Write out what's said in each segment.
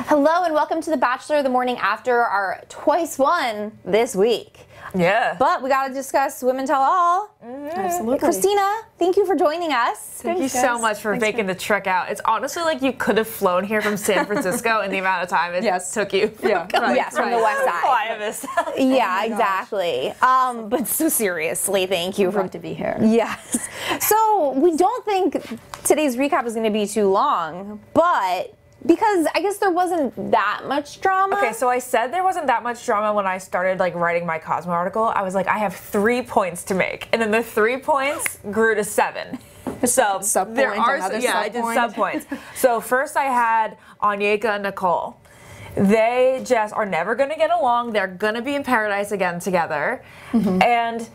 Hello and welcome to The Bachelor the morning after our twice won this week. Yeah. But we got to discuss Women Tell All. Absolutely. Kristina, thank you for joining us. Thank you so much for making the trek out. It's honestly like you could have flown here from San Francisco in the amount of time it took you. Yeah, right, yes, from the west side. Oh, I miss that. Yeah, exactly. But so seriously, thank you for to be here. Yes. So we don't think today's recap is going to be too long, but because I guess there wasn't that much drama. Okay, so I said there wasn't that much drama when I started like writing my Cosmo article. I was like, I have 3 points to make, and then the 3 points grew to 7. So there are I did sub points. So first I had Iaconetti and Nicole. They just are never going to get along. They're going to be in paradise again together, and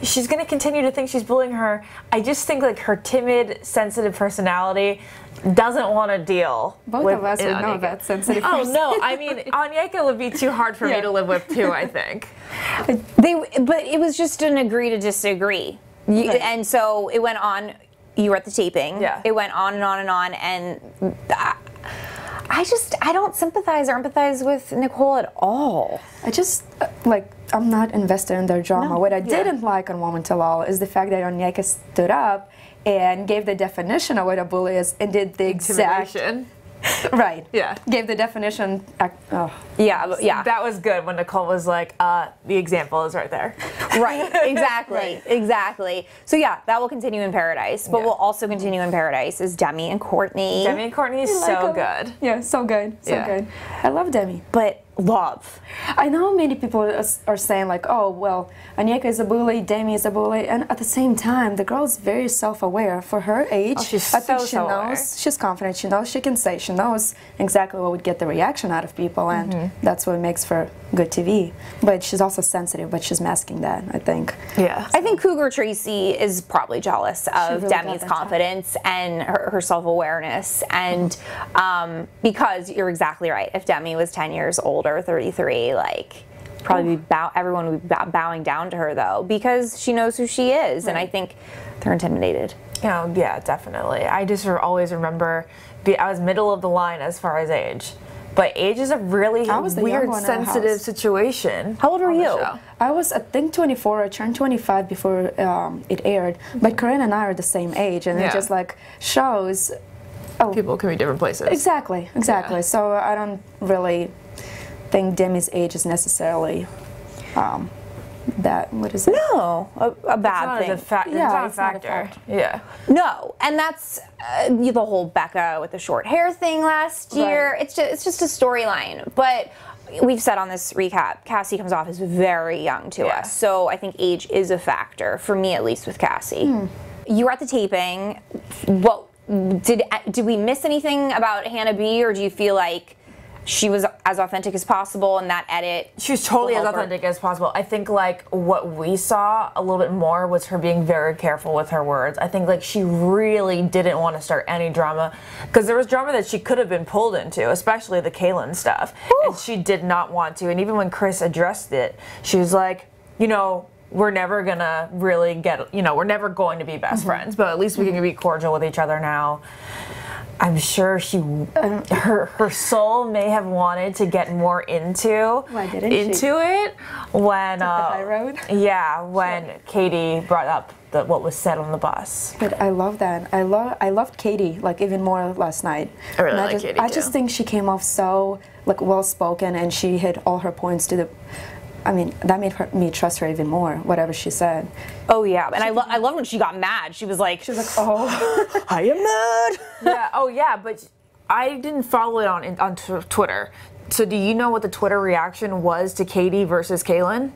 she's going to continue to think she's bullying her. I just think like her timid, sensitive personality doesn't want to deal Both with of us would know that sensitive person. Oh no, I mean, Iaconetti would be too hard for me to live with too, I think. But it was just an agree to disagree. And so it went on, you were at the taping. Yeah. It went on and on and on, and I don't sympathize or empathize with Nicole at all. I just, I'm not invested in their drama. No. What I didn't like on Women Tell All is the fact that Iaconetti stood up and gave the definition of what a bully is and did the exact... Right. Yeah. Gave the definition... Yeah. That was good when Nicole was like, the example is right there. Right, exactly, exactly. So yeah, that will continue in Paradise, but will also continue in Paradise is Demi and Courtney. Demi and Courtney is so good. Yeah, so good, so good. I love Demi. But love. I know many people are saying like, oh, well, Iaconetti is a bully, Demi is a bully, and at the same time, the girl is very self-aware. For her age, I think she knows, she's confident, she knows she can say, she knows exactly what would get the reaction out of people, and that's what makes for good TV. But she's also sensitive, but she's masking that, I think. Yeah. I think Cougar Tracy is probably jealous of really Demi's confidence and her self-awareness, and because you're exactly right, if Demi was 10 years older, 33, like probably everyone would be bowing down to her though, because she knows who she is, and I think they're intimidated. Yeah, definitely. I just always remember I was middle of the line as far as age. But age is a really weird, sensitive situation. How old were you? I was, I think, 24. I turned 25 before it aired. But Caelynn and I are the same age, and it just like shows. Oh, people can be different places. Exactly. Yeah. So I don't really think Demi's age is necessarily that. What is it? No, a bad thing. It's not a factor. Yeah. No, and that's the whole Becca with the short hair thing last year. It's just a storyline. But we've said on this recap, Cassie comes off as very young to us. So I think age is a factor, for me at least, with Cassie. You were at the taping. What did we miss anything about Hannah B, or do you feel like she was as authentic as possible in that edit? She was totally as authentic as possible. I think like what we saw a little bit more was her being very careful with her words. I think like she really didn't want to start any drama, because there was drama that she could have been pulled into, especially the Caelynn stuff. And she did not want to. And even when Chris addressed it, she was like, we're never gonna really get, we're never going to be best friends, but at least we can be cordial with each other now. I'm sure her soul may have wanted to get more into it when the high road. Yeah, when Katie brought up what was said on the bus. But I love that. I loved Katie like even more last night. I really like Katie too. I just think she came off so like well spoken, and she hit all her points to the. I mean, that made me trust her even more, whatever she said. Oh yeah, and I love when she got mad. She was like, oh, I am mad. Yeah. Oh yeah, but I didn't follow it on Twitter. So do you know what the Twitter reaction was to Katie versus Caelynn?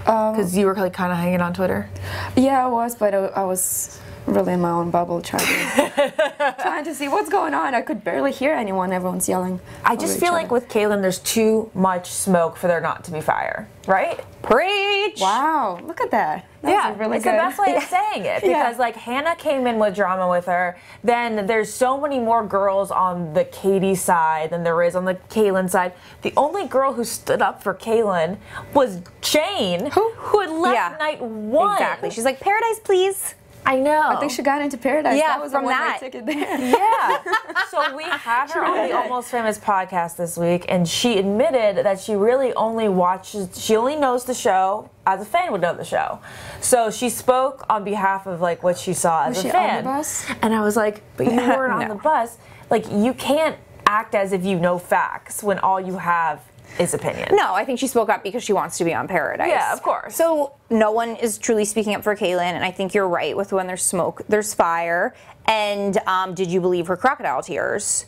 Because you were like kind of hanging on Twitter. Yeah, I was, but I was really in my own bubble trying to see what's going on. I could barely hear anyone. Everyone's yelling. I just feel like with Caelynn, there's too much smoke for there not to be fire, right? Preach! Wow, look at that. That's really it's good. the best way of saying it, because like Hannah came in with drama with her, then there's so many more girls on the Katie side than there is on the Caelynn side. The only girl who stood up for Caelynn was Jane, who had left night 1. Exactly. She's like, Paradise, please. I know. I think she got into Paradise. Yeah, that was from a one-way that. ticket there. Yeah. So we had her on the Almost Famous podcast this week, and she admitted that she really only knows the show as a fan would know the show. So she spoke on behalf of like what she saw as a fan. On the bus? And I was like, but you weren't on the bus. Like, you can't act as if you know facts when all you have is opinion. No, I think she spoke up because she wants to be on Paradise. Yeah, of course. So no one is truly speaking up for Caelynn, and I think you're right with when there's smoke, there's fire. And did you believe her crocodile tears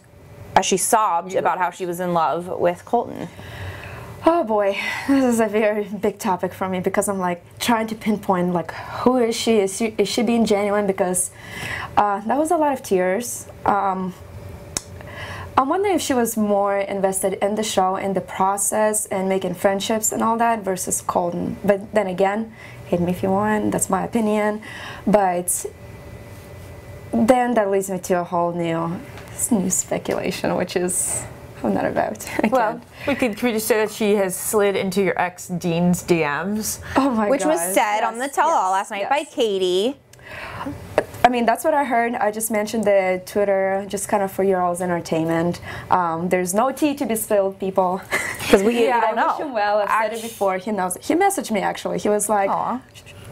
as she sobbed about how she was in love with Colton? Oh boy, this is a very big topic for me because I'm like trying to pinpoint like who is she? Is she being genuine? Because that was a lot of tears. I'm wondering if she was more invested in the show, in the process, and making friendships and all that versus Colton. But then again, hate me if you want, that's my opinion. But then that leads me to a whole new speculation, which is I'm not about. Well, can we just say that she has slid into your ex Dean's DMs? Oh my god. Which was said on the tell-all last night by Katie. I mean, that's what I heard. I just mentioned the Twitter just kind of for your all's entertainment. There's no tea to be spilled, people. Because we don't know. I wish him well. I've said it before. He knows. He messaged me, actually. He was like, Aww.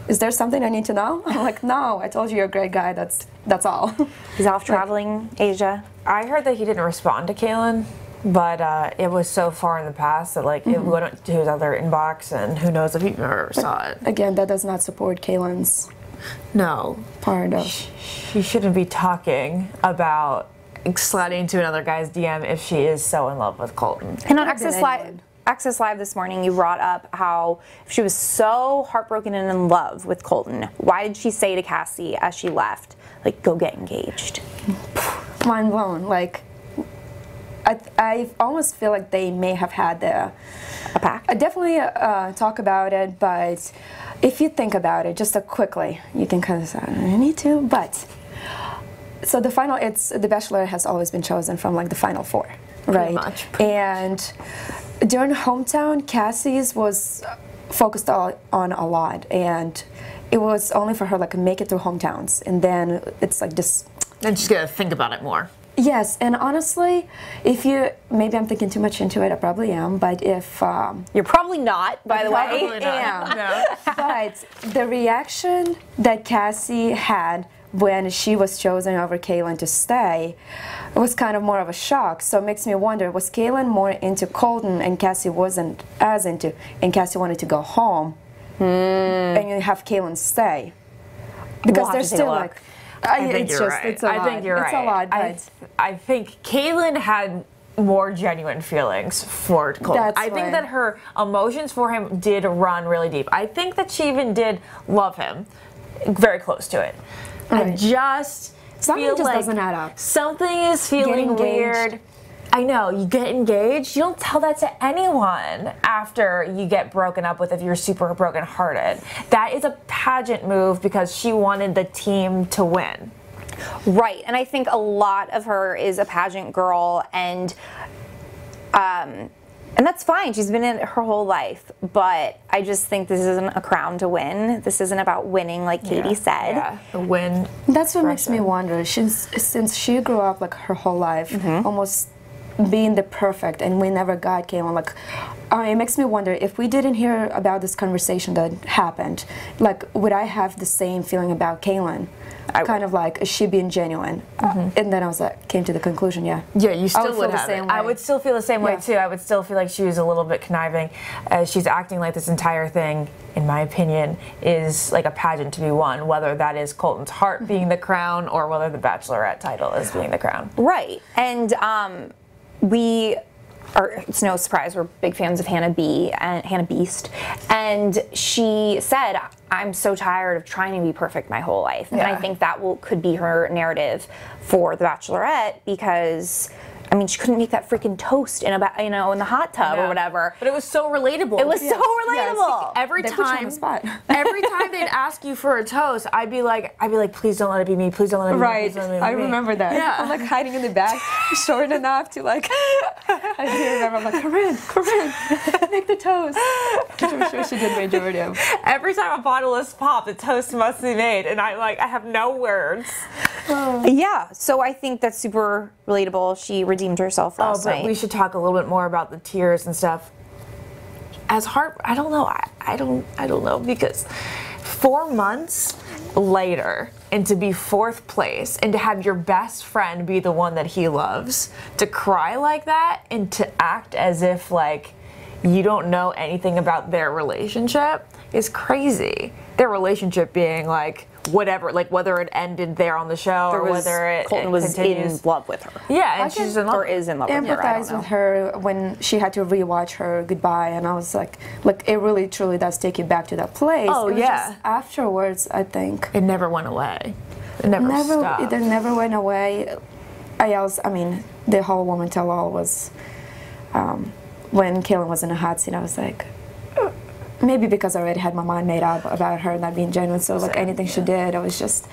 Is there something I need to know? I'm like, no, I told you you're a great guy. That's all. He's off traveling Asia. I heard that he didn't respond to Caelynn, but it was so far in the past that like it went to his other inbox, and who knows if he ever saw it. Again, that does not support Caelynn's part of. She shouldn't be talking about sliding into another guy's DM if she is so in love with Colton. And on Access Live this morning, you brought up how if she was so heartbroken and in love with Colton, why did she say to Cassie as she left, like, go get engaged? Mind blown. Like, I almost feel like they may have had a pact. I definitely talk about it, but if you think about it just quickly, you can kind of say, I don't need to, but so the Bachelor has always been chosen from like the final four, right? Pretty And during Hometown, Cassie's was focused on a lot, and it was only for her like make it through Hometowns, and then it's like just. Then she's gonna think about it more. Yes, and honestly, maybe I'm thinking too much into it, I probably am, but if... You're probably not, by the way. Probably not. No. But the reaction that Cassie had when she was chosen over Caelynn to stay was kind of more of a shock. So it makes me wonder, was Caelynn more into Colton and Cassie wasn't as into, and Cassie wanted to go home, and you have Caelynn stay? Because they're still like... I think you're right. It's a lot. I think you're right. It's a lot, but... I think Caelynn had more genuine feelings for Colton. I think that her emotions for him did run really deep. I think that she even did love him, very close to it. Right. I just feel like doesn't add up. Something is feeling weird. I know, you get engaged, you don't tell that to anyone after you get broken up with if you're super brokenhearted. That is a pageant move because she wanted the team to win. Right, and I think a lot of her is a pageant girl, and that's fine. She's been in it her whole life, but I just think this isn't a crown to win. This isn't about winning, like Katie said. Yeah, the win. That's what makes me wonder. Since she grew up like her whole life, almost being the perfect, and we never got Caelynn. Like, it makes me wonder if we didn't hear about this conversation that happened. Like, would I have the same feeling about Caelynn? Kind of like, is she being genuine? And then I was like, came to the conclusion, yeah. Yeah, you still would feel have the same it. way. I would still feel the same way too. I would still feel like she was a little bit conniving. She's acting like this entire thing, in my opinion, is like a pageant to be won, whether that is Colton's heart being the crown or whether the Bachelorette title is being the crown. Right, and it's no surprise, we're big fans of Hannah Beast, and she said, I'm so tired of trying to be perfect my whole life. And I think that could be her narrative for The Bachelorette, because I mean, she couldn't make that freaking toast in in the hot tub or whatever. But it was so relatable. It was so relatable. Every They put you on time, the spot. every time they'd ask you for a toast, I'd be like, please don't let it be me. Please don't let it be me. Right, Please don't let it be I me. remember that. Yeah. I'm like hiding in the back, short enough to like. I do remember. I'm like, Caelynn, make the toast. Which I'm sure she did majority of. Every time a bottle is popped, the toast must be made, and I have no words. Yeah, so I think that's super relatable. She redeemed herself last But night. we should talk a little bit more about the tears and stuff. As hard, I don't know. I don't know, because 4 months later, and to be 4th place, and to have your best friend be the one that he loves, to cry like that, and to act as if like you don't know anything about their relationship is crazy. Their relationship being like whatever, like whether it ended there on the show or whether it Colton was continues. in love with her. Yeah, and she's in love. Or is in love with her. I don't Empathize know. with her when she had to rewatch her goodbye, and I was like, it really truly does take you back to that place. Oh, It was yeah. just afterwards, I think. It never went away. It never stopped. It never went away. I mean, the whole woman tell all was when Caelynn was in a hot seat. I was like, maybe because I already had my mind made up about her not being genuine. So like anything she did, I was just.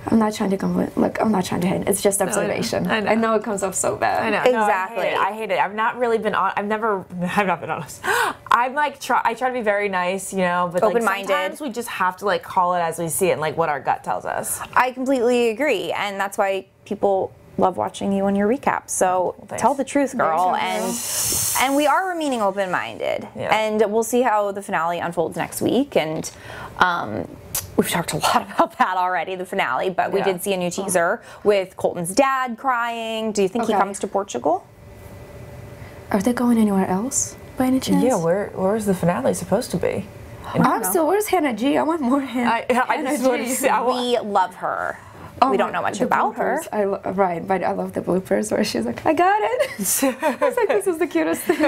I'm not trying to I'm not trying to hate. It's just observation. I know. I know it comes off so bad. I know. Exactly. No, I hate it. I've not really been on. I've not been honest. I'm like I try to be very nice, but like Open-minded. sometimes we just have to like call it as we see it and like what our gut tells us. I completely agree, and that's why people love watching you on your recaps. So thanks. tell the truth, girl, Thanks, and we are remaining open-minded, Yeah. and we'll see how the finale unfolds next week. And we've talked a lot about that already, the finale, but we did see a new teaser with Colton's dad crying. Do you think he Okay. comes to Portugal? Are they going anywhere else by any chance? Yeah, where's the finale supposed to be? I'm still. Where's Hannah G? I want more Hannah. I just want to see. We love her. Oh we don't my- know much the about her. bloopers. Right, but I love the bloopers where she's like, I got it. I was like, this is the cutest thing.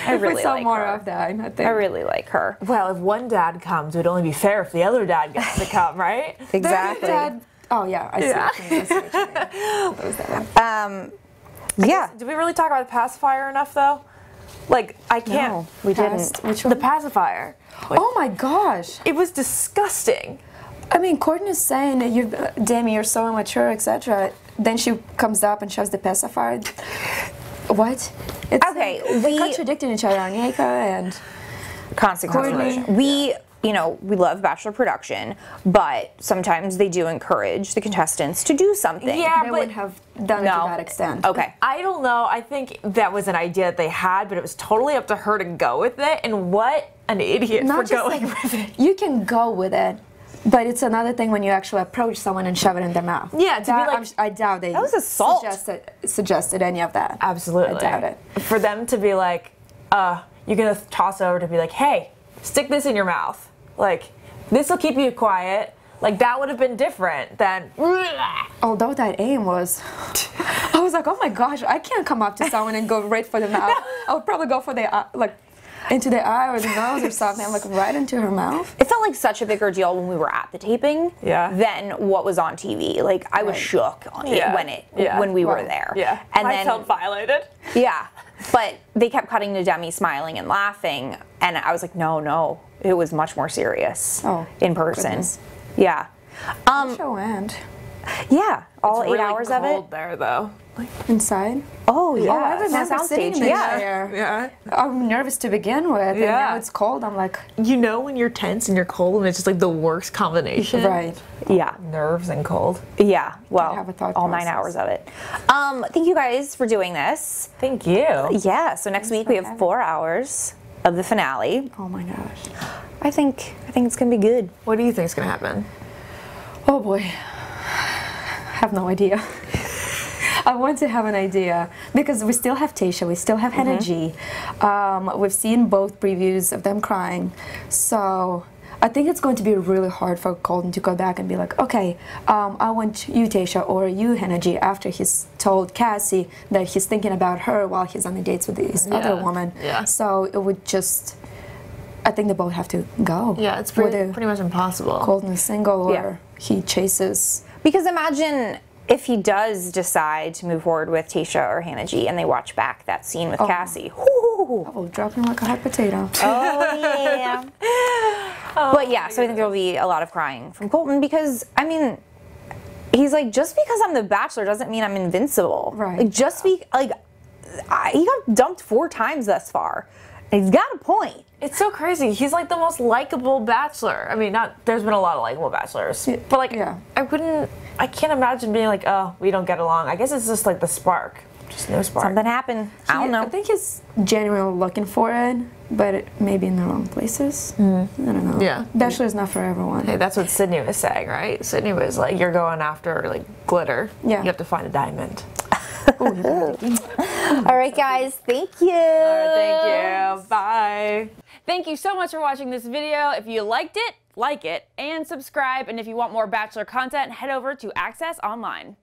I really we saw like more her. of that, I think. I really like her. Well, if one dad comes, it would only be fair if the other dad gets to come, right? Exactly. Oh, yeah, I see what you mean. I see what you mean. What was that one? Yeah. Did we really talk about the pacifier enough, though? Like, I can't. No, we Past- didn't. Which The one? pacifier. Oh, my gosh. It was disgusting. I mean, Courtney's saying that Demi, you're so immature, etc. Then she comes up and shoves the pacifier. What? It's Okay, they're contradicting each other, Onyeka and Constant Courtney. conversation. We love Bachelor production, but sometimes they do encourage the contestants to do something. Yeah, they but wouldn't have done it No. to that extent. Okay. I don't know. I think that was an idea that they had, but it was totally up to her to go with it. And what an idiot Not for just going like, with it. you can go with it, but it's another thing when you actually approach someone and shove it in their mouth. Yeah, to be That, like- I doubt they That was assault. suggested any of that. Absolutely. I doubt it. For them to be like, you're going to toss over to be like, hey, stick this in your mouth. Like, this will keep you quiet. Like, that would have been different than. Although that aim was, I was like, oh my gosh, I can't come up to someone and go right for the mouth. I would probably go for the eye, like into the eye or the nose or something. I'm like right into her mouth. It felt like such a bigger deal when we were at the taping than what was on TV. Like, I was Right. shook when we were there. Yeah. And I then felt violated. yeah, but they kept cutting to Demi smiling and laughing, and I was like, no, it was much more serious in person. Goodness. Yeah. Show and Yeah, all It's 8 really hours of cold it. there, though. inside. Oh yeah, I it's remember not sitting soundstage. in the Yeah. chair. Yeah. I'm nervous to begin with, and Yeah. now it's cold. I'm like, You know when you're tense and you're cold and it's just like the worst combination? right. Yeah. Nerves and cold. Yeah. Well, have a thought all 9 process. hours of it. Thank you guys for doing this. Thank you. Yeah. So next week we have 4 hours of the finale. Oh my gosh. I think it's gonna be good. What do you think's gonna happen? Oh boy. Have no idea. I want to have an idea because we still have Tasha, we still have Hannah G. We've seen both previews of them crying, so I think it's going to be really hard for Colton to go back and be like, okay, I want you, Tasha, or you, Hannah G, after he's told Cassie that he's thinking about her while he's on the dates with this other woman. Yeah. So it would just, I think they both have to go. Yeah, it's Whether pretty much impossible. Colton is single or Yeah. he chases. Because imagine if he does decide to move forward with Tayshia or Hannah G and they watch back that scene with Cassie. Oh, drop him like a hot potato. Oh, yeah. But yeah, so I think there will be a lot of crying from Colton because, I mean, he's like, just because I'm the Bachelor doesn't mean I'm invincible. Right. Like, just be, like, he got dumped 4 times thus far. He's got a point. It's so crazy. He's like the most likable Bachelor. I mean, there's been a lot of likable Bachelors, but like, I can't imagine being like, oh, we don't get along. I guess it's just like the spark. Just no spark. Something happened. I don't know. I think he's genuinely looking for it, but maybe in the wrong places. I don't know. Yeah. Bachelor is not for everyone. Hey, that's what Sydney was saying, right? Sydney was like, you're going after like glitter. Yeah. You have to find a diamond. All right, guys. Thank you. All right, thank you. Bye. Thank you so much for watching this video. If you liked it, like it, and subscribe. And if you want more Bachelor content, head over to Access Online.